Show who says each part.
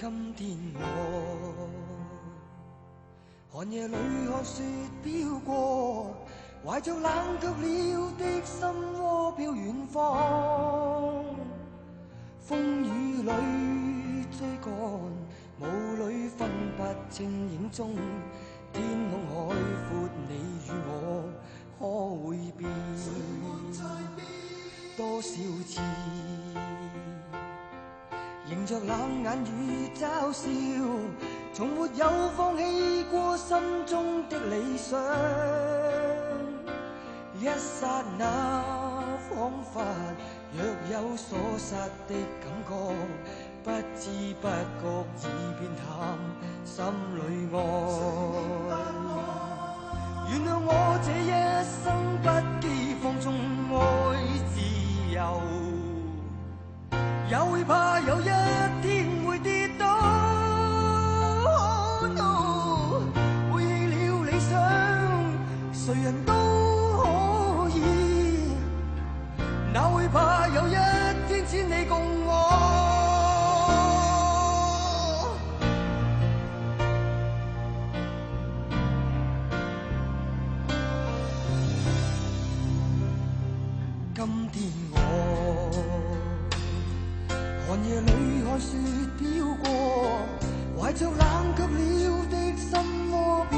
Speaker 1: 今天我寒夜裏看雪飄過，懷着冷卻了的心窩飄遠方。風雨裏追趕，霧裏分不清影蹤。天空海闊，你與我可會變？多少次迎着冷眼與嘲笑，從沒有放棄過心中的理想。一剎那彷彿若有所失的感覺，不知不覺已變淡心裏愛。原諒我這一生不羈放縱愛自由，也會怕有一天會跌倒。背棄了理想，誰人都可以，哪會怕有一天千里共我。今天我寒夜裏看雪飄過，懷着冷卻了的心窩飄